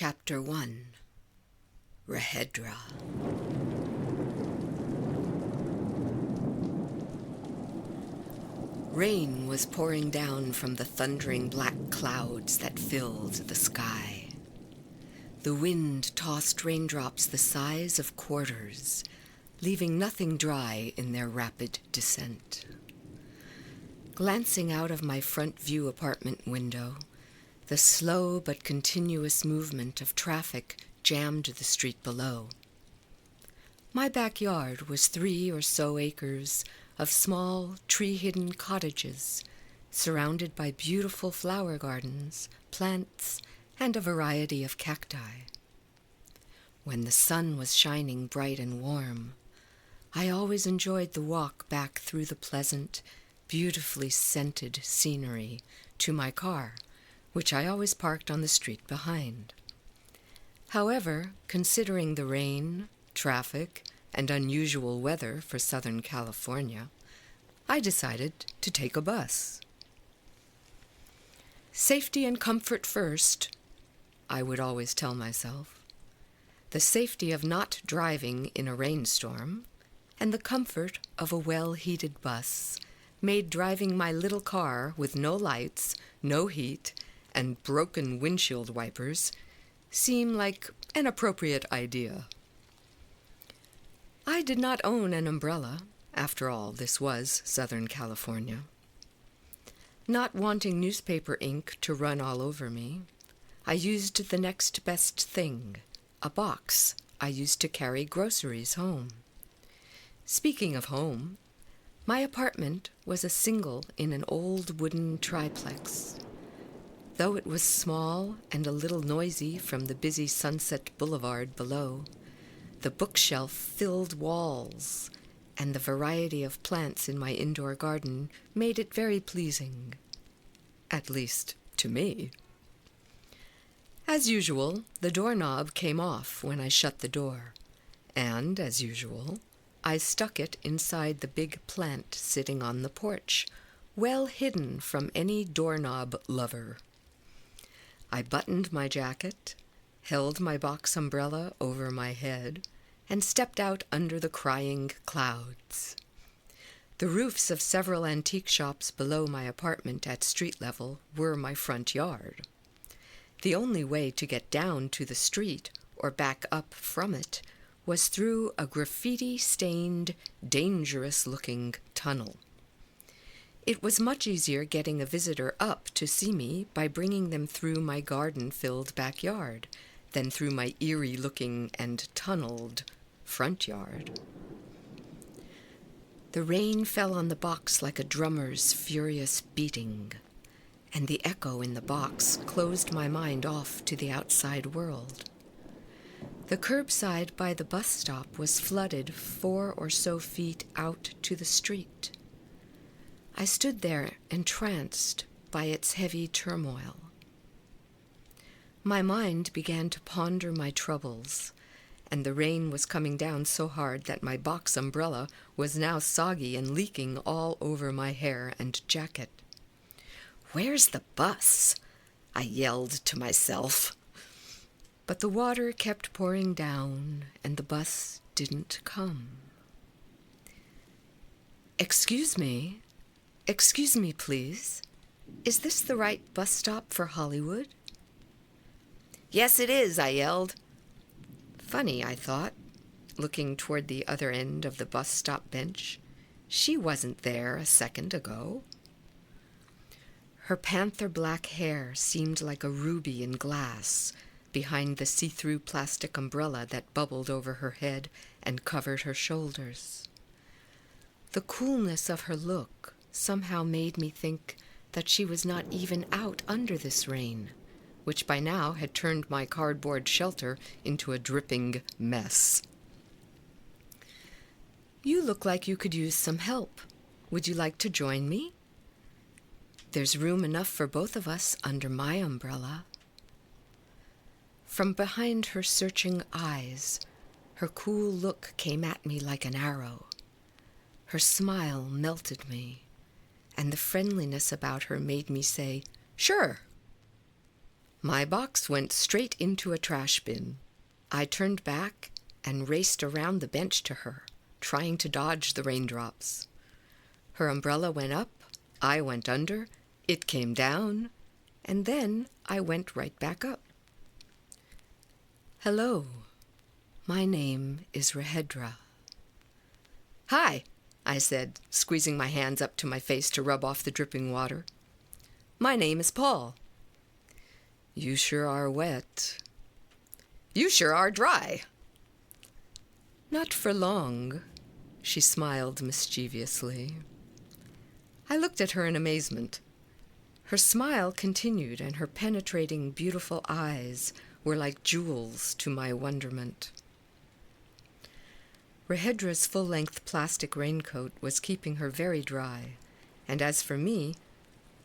Chapter 1. Rehedra. Rain was pouring down from the thundering black clouds that filled the sky. The wind tossed raindrops the size of quarters, leaving nothing dry in their rapid descent. Glancing out of my front view apartment window, the slow but continuous movement of traffic jammed the street below. My backyard was 3 or so acres of small, tree-hidden cottages, surrounded by beautiful flower gardens, plants, and a variety of cacti. When the sun was shining bright and warm, I always enjoyed the walk back through the pleasant, beautifully scented scenery to my car, which I always parked on the street behind. However, considering the rain, traffic, and unusual weather for Southern California, I decided to take a bus. Safety and comfort first, I would always tell myself. The safety of not driving in a rainstorm and the comfort of a well-heated bus made driving my little car with no lights, no heat, and broken windshield wipers seem like an appropriate idea. I did not own an umbrella. After all, this was Southern California. Not wanting newspaper ink to run all over me, I used the next best thing, a box I used to carry groceries home. Speaking of home, my apartment was a single in an old wooden triplex. Though it was small and a little noisy from the busy Sunset Boulevard below, the bookshelf-filled walls and the variety of plants in my indoor garden made it very pleasing, at least to me. As usual, the doorknob came off when I shut the door, and, as usual, I stuck it inside the big plant sitting on the porch, well hidden from any doorknob lover. I buttoned my jacket, held my box umbrella over my head, and stepped out under the crying clouds. The roofs of several antique shops below my apartment at street level were my front yard. The only way to get down to the street or back up from it was through a graffiti-stained, dangerous-looking tunnel. It was much easier getting a visitor up to see me by bringing them through my garden-filled backyard than through my eerie-looking and tunneled front yard. The rain fell on the box like a drummer's furious beating, and the echo in the box closed my mind off to the outside world. The curbside by the bus stop was flooded 4 or so feet out to the street. I stood there entranced by its heavy turmoil. My mind began to ponder my troubles, and the rain was coming down so hard that my box umbrella was now soggy and leaking all over my hair and jacket. "Where's the bus?" I yelled to myself. But the water kept pouring down, and the bus didn't come. Excuse me, please. Is this the right bus stop for Hollywood?" "Yes, it is," I yelled. Funny, I thought, looking toward the other end of the bus stop bench. She wasn't there a second ago. Her panther-black hair seemed like a ruby in glass behind the see-through plastic umbrella that bubbled over her head and covered her shoulders. The coolness of her look somehow made me think that she was not even out under this rain, which by now had turned my cardboard shelter into a dripping mess. "You look like you could use some help. Would you like to join me? There's room enough for both of us under my umbrella." From behind her searching eyes, her cool look came at me like an arrow. Her smile melted me, and the friendliness about her made me say, "Sure." My box went straight into a trash bin. I turned back and raced around the bench to her, trying to dodge the raindrops. Her umbrella went up, I went under, it came down, and then I went right back up. Hello, my name is Rehedra. Hi, I said, squeezing my hands up to my face to rub off the dripping water. My name is Paul. You sure are wet. You sure are dry. Not for long, she smiled mischievously. I looked at her in amazement. Her smile continued, and her penetrating, beautiful eyes were like jewels to my wonderment. Rehedra's full-length plastic raincoat was keeping her very dry, and as for me,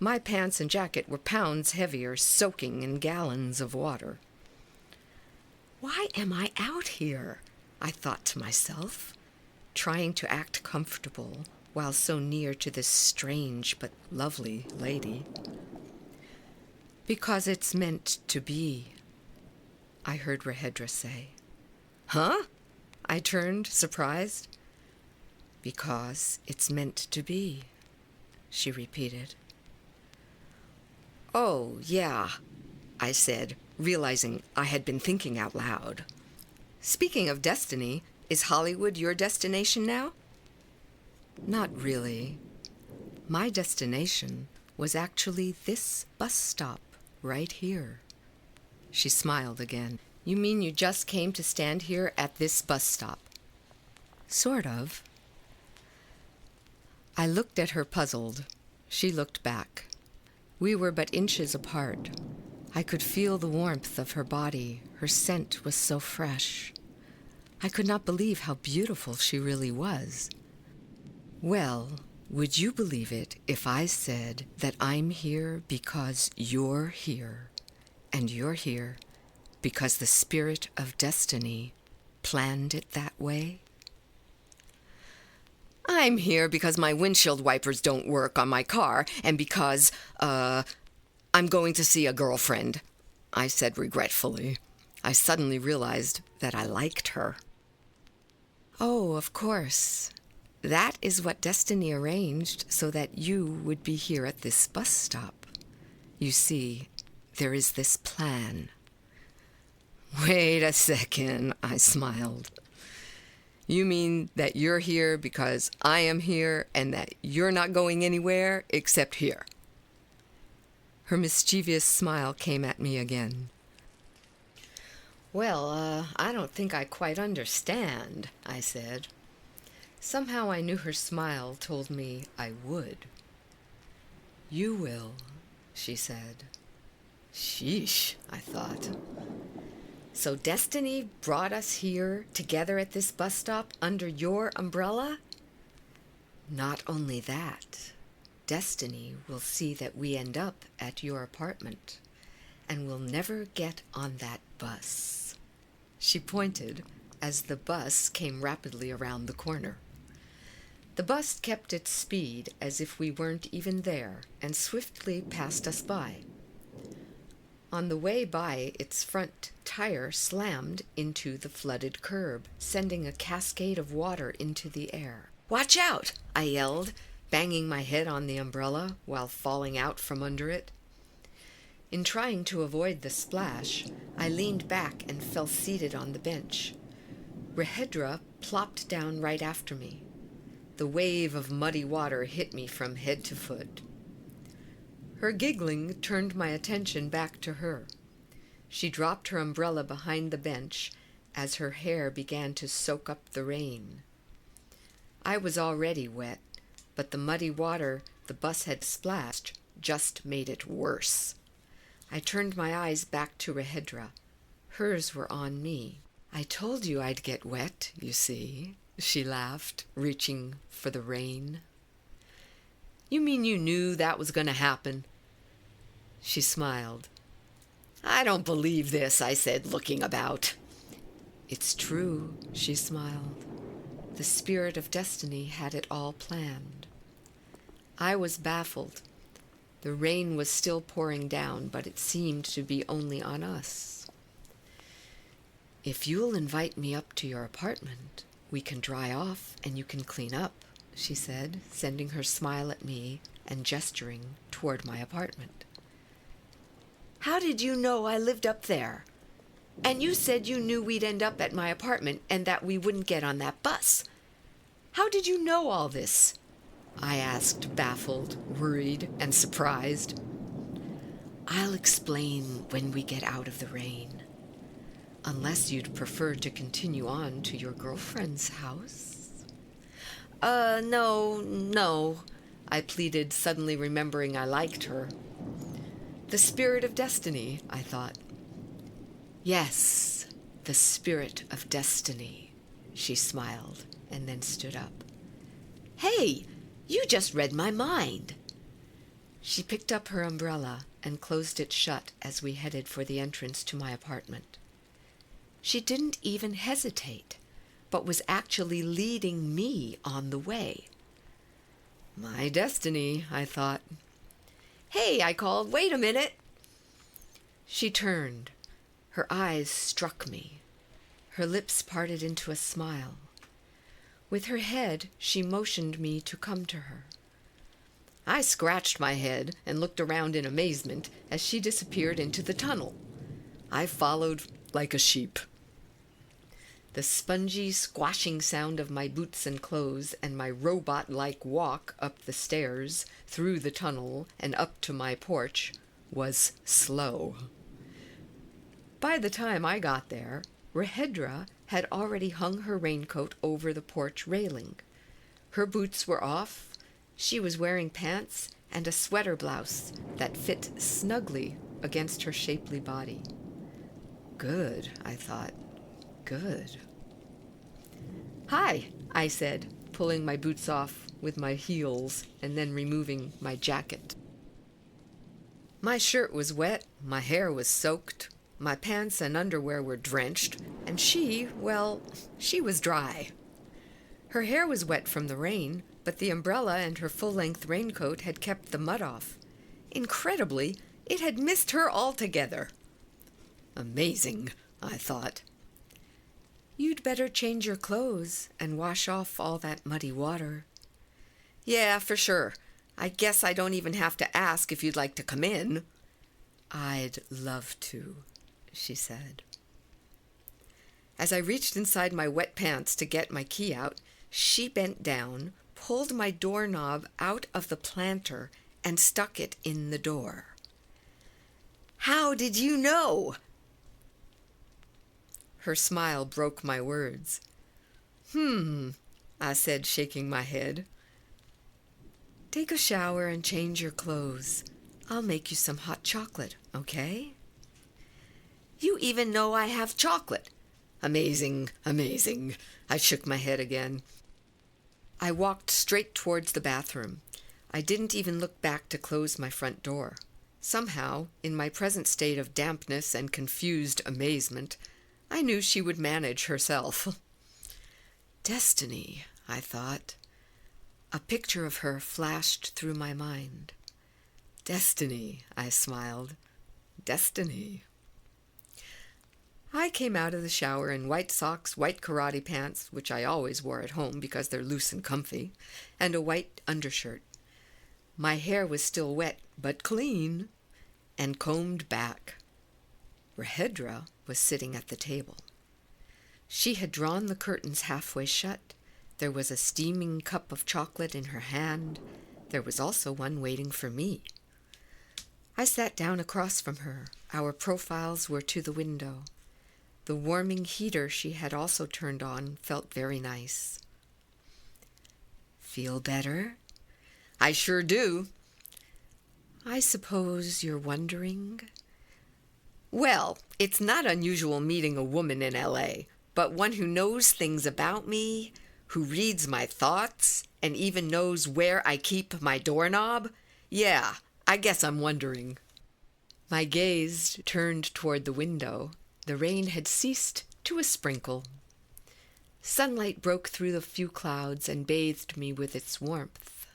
my pants and jacket were pounds heavier, soaking in gallons of water. Why am I out here? I thought to myself, trying to act comfortable while so near to this strange but lovely lady. Because it's meant to be, I heard Rehedra say. Huh? I turned, surprised. Because it's meant to be, she repeated. Oh, yeah, I said, realizing I had been thinking out loud. Speaking of destiny, is Hollywood your destination now? Not really. My destination was actually this bus stop right here. She smiled again. You mean you just came to stand here at this bus stop? Sort of. I looked at her puzzled. She looked back. We were but inches apart. I could feel the warmth of her body. Her scent was so fresh. I could not believe how beautiful she really was. Well, would you believe it if I said that I'm here because you're here, and you're here because the spirit of destiny planned it that way? I'm here because my windshield wipers don't work on my car, and because, I'm going to see a girlfriend, I said regretfully. I suddenly realized that I liked her. Oh, of course. That is what destiny arranged so that you would be here at this bus stop. You see, there is this plan. Wait a second, I smiled. You mean that you're here because I am here and that you're not going anywhere except here? Her mischievous smile came at me again. Well, I don't think I quite understand, I said. Somehow I knew her smile told me I would. You will, she said. Sheesh, I thought. So destiny brought us here together at this bus stop under your umbrella? Not only that, destiny will see that we end up at your apartment and will never get on that bus. She pointed as the bus came rapidly around the corner. The bus kept its speed as if we weren't even there and swiftly passed us by. On the way by, its front tire slammed into the flooded curb, sending a cascade of water into the air. Watch out! I yelled, banging my head on the umbrella while falling out from under it. In trying to avoid the splash, I leaned back and fell seated on the bench. Rehedra plopped down right after me. The wave of muddy water hit me from head to foot. Her giggling turned my attention back to her. She dropped her umbrella behind the bench as her hair began to soak up the rain. I was already wet, but the muddy water the bus had splashed just made it worse. I turned my eyes back to Rehedra. Hers were on me. I told you I'd get wet, you see, she laughed, reaching for the rain. You mean you knew that was going to happen? She smiled. I don't believe this, I said, looking about. It's true, she smiled. The spirit of destiny had it all planned. I was baffled. The rain was still pouring down, but it seemed to be only on us. "If you'll invite me up to your apartment, we can dry off and you can clean up," she said, sending her smile at me and gesturing toward my apartment. "How did you know I lived up there? And you said you knew we'd end up at my apartment and that we wouldn't get on that bus. How did you know all this?" I asked, baffled, worried, and surprised. "I'll explain when we get out of the rain. Unless you'd prefer to continue on to your girlfriend's house." No, I pleaded, suddenly remembering I liked her. The spirit of destiny, I thought. "Yes, the spirit of destiny," she smiled, and then stood up. "Hey, you just read my mind." She picked up her umbrella and closed it shut as we headed for the entrance to my apartment. She didn't even hesitate, but was actually leading me on the way. My destiny, I thought. "Hey," I called, "wait a minute." She turned. Her eyes struck me. Her lips parted into a smile. With her head, she motioned me to come to her. I scratched my head and looked around in amazement as she disappeared into the tunnel. I followed like a sheep. The spongy, squashing sound of my boots and clothes and my robot-like walk up the stairs, through the tunnel, and up to my porch was slow. By the time I got there, Rahedra had already hung her raincoat over the porch railing. Her boots were off, she was wearing pants and a sweater blouse that fit snugly against her shapely body. Good, I thought. Good. "Hi," I said, pulling my boots off with my heels and then removing my jacket. My shirt was wet, my hair was soaked, my pants and underwear were drenched, and she was dry. Her hair was wet from the rain, but the umbrella and her full-length raincoat had kept the mud off. Incredibly, it had missed her altogether. Amazing, I thought. "You'd better change your clothes and wash off all that muddy water." "Yeah, for sure. I guess I don't even have to ask if you'd like to come in." "I'd love to," she said. As I reached inside my wet pants to get my key out, she bent down, pulled my doorknob out of the planter, and stuck it in the door. "How did you know?" Her smile broke my words. I said, shaking my head. "Take a shower and change your clothes. I'll make you some hot chocolate, okay?" "You even know I have chocolate." Amazing, amazing. I shook my head again. I walked straight towards the bathroom. I didn't even look back to close my front door. Somehow, in my present state of dampness and confused amazement, I knew she would manage herself. Destiny, I thought. A picture of her flashed through my mind. Destiny, I smiled. Destiny. I came out of the shower in white socks, white karate pants, which I always wore at home because they're loose and comfy, and a white undershirt. My hair was still wet, but clean, and combed back. Rahedra was sitting at the table. She had drawn the curtains halfway shut. There was a steaming cup of chocolate in her hand. There was also one waiting for me. I sat down across from her. Our profiles were to the window. The warming heater she had also turned on felt very nice. "Feel better?" "I sure do." "I suppose you're wondering?" "Well, it's not unusual meeting a woman in L.A., but one who knows things about me, who reads my thoughts, and even knows where I keep my doorknob? Yeah, I guess I'm wondering." My gaze turned toward the window. The rain had ceased to a sprinkle. Sunlight broke through the few clouds and bathed me with its warmth.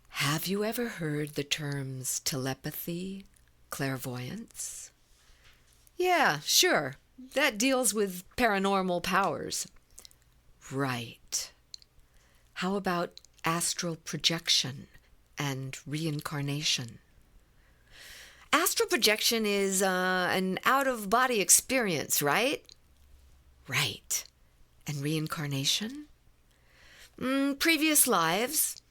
Have you ever heard the terms telepathy, clairvoyance? Yeah, sure. That deals with paranormal powers. Right. How about astral projection and reincarnation? Astral projection is an out-of-body experience, right? Right. And reincarnation? Previous lives.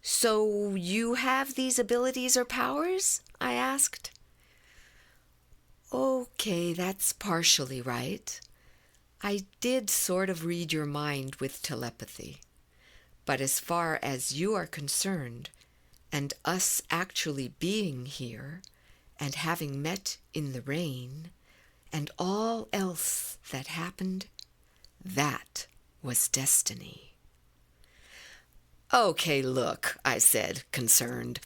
So you have these abilities or powers? I asked. Okay, that's partially right. I did sort of read your mind with telepathy. But as far as you are concerned, and us actually being here, and having met in the rain, and all else that happened, that was destiny. Okay, look, I said, concerned.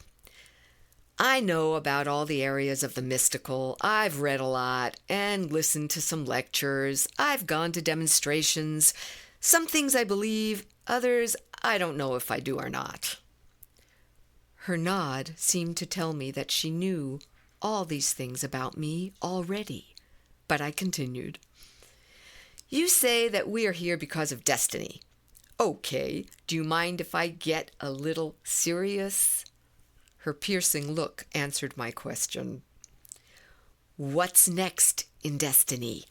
I know about all the areas of the mystical. I've read a lot and listened to some lectures. I've gone to demonstrations. Some things I believe, others I don't know if I do or not. Her nod seemed to tell me that she knew all these things about me already, but I continued. You say that we are here because of destiny. Okay, do you mind if I get a little serious? Her piercing look answered my question. What's next in destiny?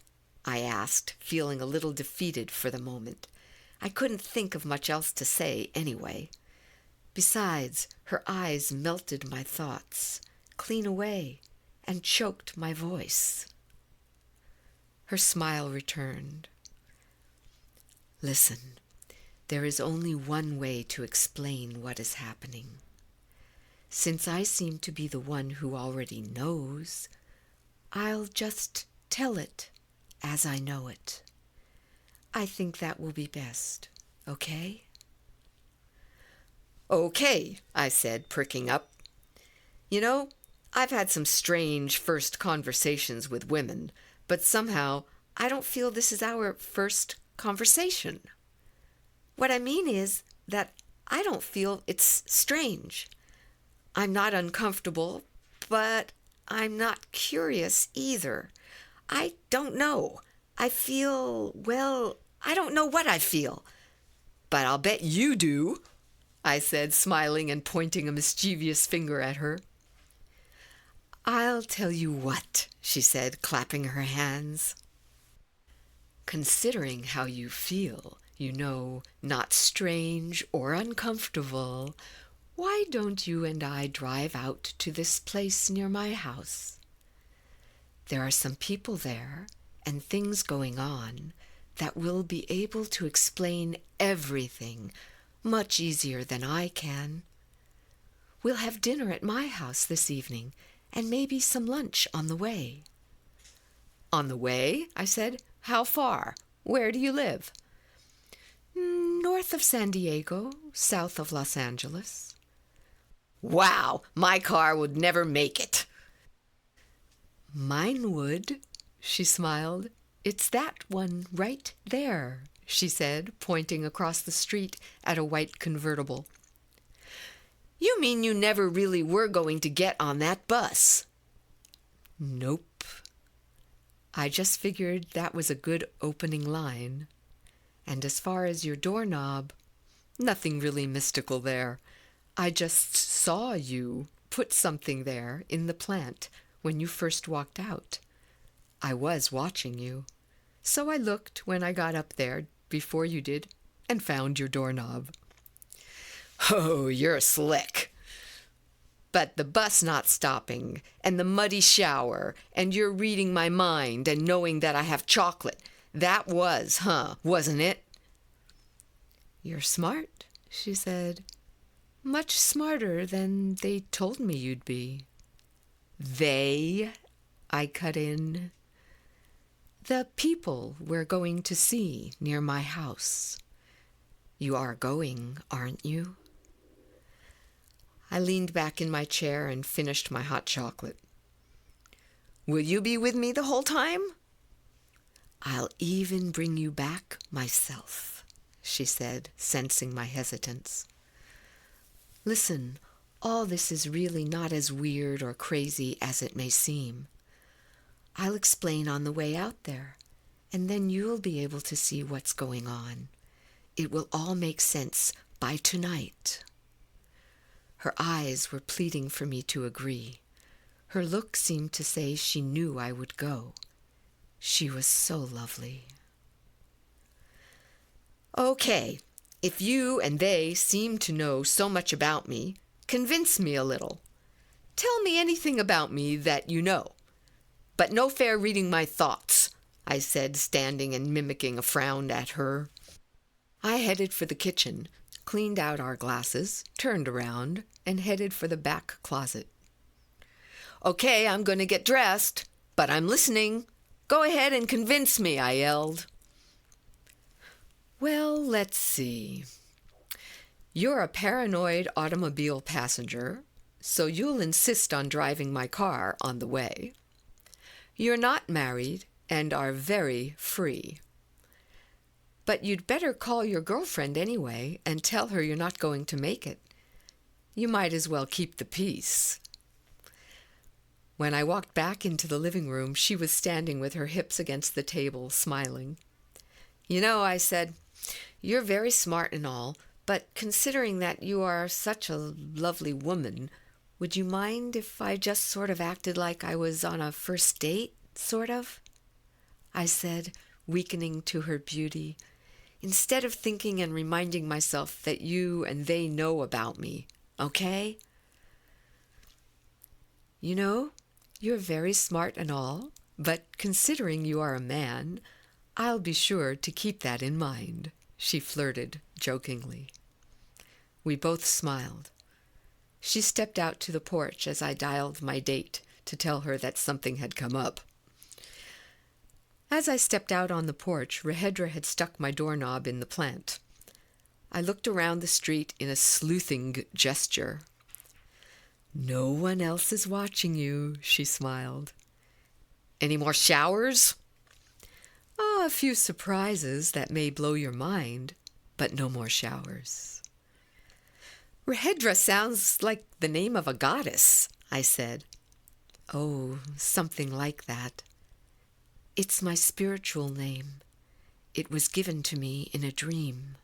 I asked, feeling a little defeated for the moment. I couldn't think of much else to say anyway. Besides, her eyes melted my thoughts clean away and choked my voice. Her smile returned. Listen, there is only one way to explain what is happening. Since I seem to be the one who already knows, I'll just tell it as I know it. I think that will be best, okay? Okay, I said, pricking up. You know, I've had some strange first conversations with women, but somehow I don't feel this is our first conversation. What I mean is that I don't feel it's strange. I'm not uncomfortable, but I'm not curious either. I don't know. I feel, well, I don't know what I feel. But I'll bet you do, I said, smiling and pointing a mischievous finger at her. I'll tell you what, she said, clapping her hands. Considering how you feel, not strange or uncomfortable, why don't you and I drive out to this place near my house? There are some people there and things going on that will be able to explain everything much easier than I can. We'll have dinner at my house this evening and maybe some lunch on the way. On the way? I said. How far? Where do you live? North of San Diego, south of Los Angeles. Wow, my car would never make it. Mine would, she smiled. It's that one right there, she said, pointing across the street at a white convertible. You mean you never really were going to get on that bus? Nope. I just figured that was a good opening line. And as far as your doorknob, nothing really mystical there. I just saw you put something there in the plant when you first walked out. I was watching you, so I looked when I got up there before you did and found your doorknob. Oh, you're slick. But the bus not stopping, and the muddy shower, and you're reading my mind and knowing that I have chocolate, that was, wasn't it? You're smart, she said. Much smarter than they told me you'd be. They? I cut in. The people we're going to see near my house. You are going, aren't you? I leaned back in my chair and finished my hot chocolate. Will you be with me the whole time? I'll even bring you back myself, she said, sensing my hesitance. Listen, all this is really not as weird or crazy as it may seem. I'll explain on the way out there, and then you'll be able to see what's going on. It will all make sense by tonight." Her eyes were pleading for me to agree. Her look seemed to say she knew I would go. She was so lovely. "Okay, if you and they seem to know so much about me, convince me a little. Tell me anything about me that you know. But no fair reading my thoughts," I said, standing and mimicking a frown at her. I headed for the kitchen, cleaned out our glasses, turned around, and headed for the back closet. "Okay, I'm going to get dressed, but I'm listening. Go ahead and convince me," I yelled. "Well, let's see. You're a paranoid automobile passenger, so you'll insist on driving my car on the way. You're not married and are very free. But you'd better call your girlfriend anyway and tell her you're not going to make it. You might as well keep the peace." When I walked back into the living room, she was standing with her hips against the table, smiling. "You know," I said, "you're very smart and all, but considering that you are such a lovely woman, would you mind if I just sort of acted like I was on a first date, sort of?" I said, weakening to her beauty, "instead of thinking and reminding myself that you and they know about me, okay? You know, you're very smart and all, but considering you are a man, I'll be sure to keep that in mind," she flirted jokingly. We both smiled. She stepped out to the porch as I dialed my date to tell her that something had come up. As I stepped out on the porch, Rehedra had stuck my doorknob in the plant. I looked around the street in a sleuthing gesture. "No one else is watching you," she smiled. "Any more showers?" "Oh, a few surprises that may blow your mind, but no more showers." "Rehedra sounds like the name of a goddess," I said. "Oh, something like that. It's my spiritual name. It was given to me in a dream."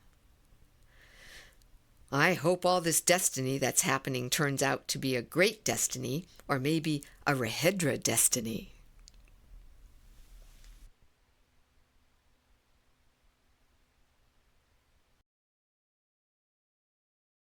"I hope all this destiny that's happening turns out to be a great destiny, or maybe a Rehedra destiny."